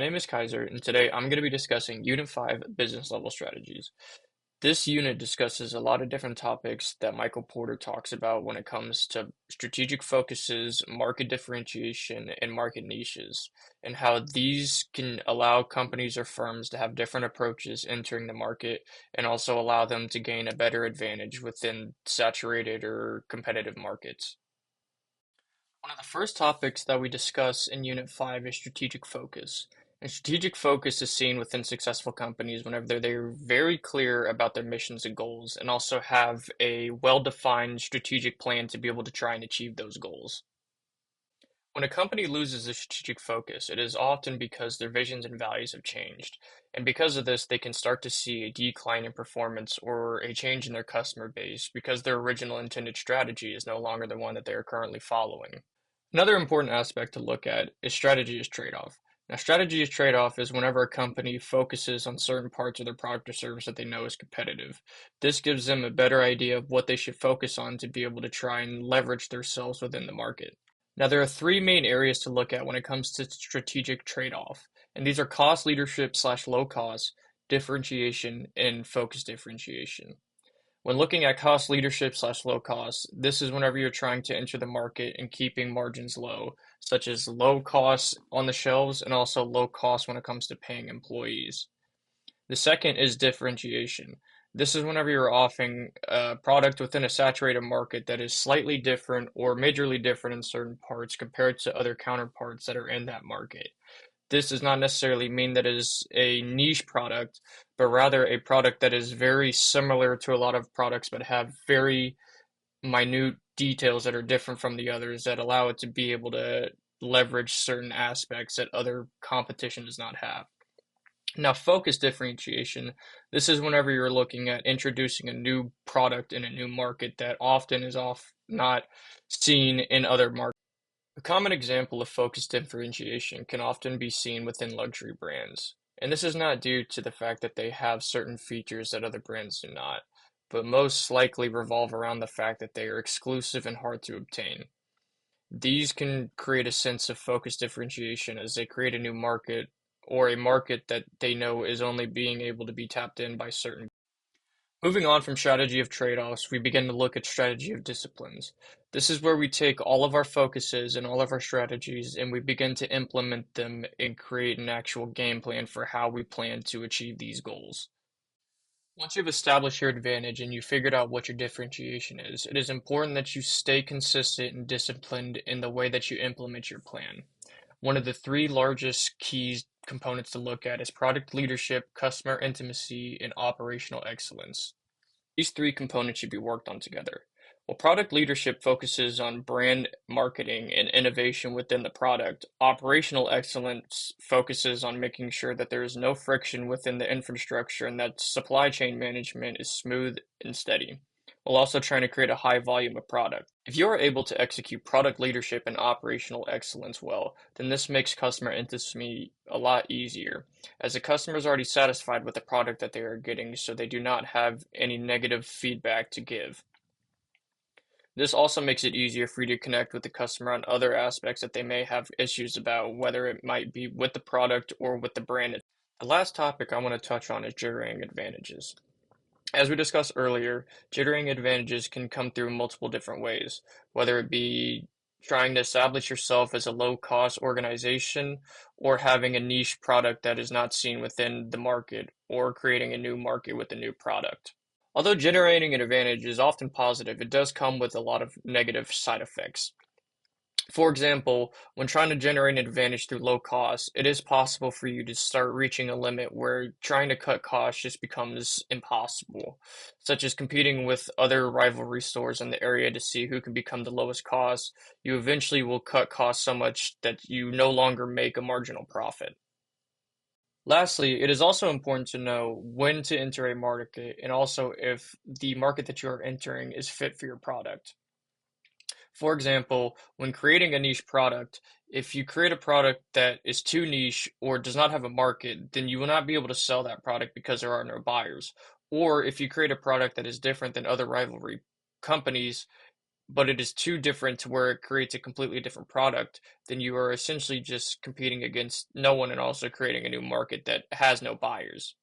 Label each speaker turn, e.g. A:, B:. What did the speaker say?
A: My name is Kaiser, and today I'm going to be discussing Unit 5 Business Level Strategies. This unit discusses a lot of different topics that Michael Porter talks about when it comes to strategic focuses, market differentiation, and market niches, and how these can allow companies or firms to have different approaches entering the market and also allow them to gain a better advantage within saturated or competitive markets. One of the first topics that we discuss in Unit 5 is strategic focus. And strategic focus is seen within successful companies whenever they're very clear about their missions and goals and also have a well-defined strategic plan to be able to try and achieve those goals. When a company loses a strategic focus, it is often because their visions and values have changed. And because of this, they can start to see a decline in performance or a change in their customer base because their original intended strategy is no longer the one that they are currently following. Another important aspect to look at is strategy as trade-off. Now, strategy as trade-off is whenever a company focuses on certain parts of their product or service that they know is competitive. This gives them a better idea of what they should focus on to be able to try and leverage themselves within the market. Now, there are three main areas to look at when it comes to strategic trade-off, and these are cost leadership slash low cost, differentiation, and focus differentiation. When looking at cost leadership slash low cost, this is whenever you're trying to enter the market and keeping margins low, such as low costs on the shelves and also low cost when it comes to paying employees. The second is differentiation. This is whenever you're offering a product within a saturated market that is slightly different or majorly different in certain parts compared to other counterparts that are in that market. This does not necessarily mean that it is a niche product, but rather a product that is very similar to a lot of products, but have very minute details that are different from the others that allow it to be able to leverage certain aspects that other competition does not have. Now, focus differentiation, this is whenever you're looking at introducing a new product in a new market that often is off not seen in other markets. A common example of focus differentiation can often be seen within luxury brands, and this is not due to the fact that they have certain features that other brands do not, but most likely revolve around the fact that they are exclusive and hard to obtain. These can create a sense of focus differentiation as they create a new market or a market that they know is only being able to be tapped in by certain. Moving on from strategy of trade-offs, we begin to look at strategy of disciplines. This is where we take all of our focuses and all of our strategies and we begin to implement them and create an actual game plan for how we plan to achieve these goals. Once you've established your advantage and you figured out what your differentiation is, it is important that you stay consistent and disciplined in the way that you implement your plan. One of the three largest key components to look at is product leadership, customer intimacy, and operational excellence. These three components should be worked on together. While product leadership focuses on brand marketing and innovation within the product, operational excellence focuses on making sure that there is no friction within the infrastructure and that supply chain management is smooth and steady, while also trying to create a high volume of product. If you are able to execute product leadership and operational excellence well, then this makes customer intimacy a lot easier, as the customer is already satisfied with the product that they are getting, so they do not have any negative feedback to give. This also makes it easier for you to connect with the customer on other aspects that they may have issues about, whether it might be with the product or with the brand. The last topic I want to touch on is generating advantages. As we discussed earlier, jittering advantages can come through multiple different ways, whether it be trying to establish yourself as a low-cost organization or having a niche product that is not seen within the market or creating a new market with a new product. Although generating an advantage is often positive, it does come with a lot of negative side effects. For example, when trying to generate an advantage through low cost, it is possible for you to start reaching a limit where trying to cut costs just becomes impossible, such as competing with other rivalry stores in the area to see who can become the lowest cost. You eventually will cut costs so much that you no longer make a marginal profit. Lastly, it is also important to know when to enter a market and also if the market that you are entering is fit for your product. For example, when creating a niche product, if you create a product that is too niche or does not have a market, then you will not be able to sell that product because there are no buyers. Or if you create a product that is different than other rivalry companies, but it is too different to where it creates a completely different product, then you are essentially just competing against no one and also creating a new market that has no buyers.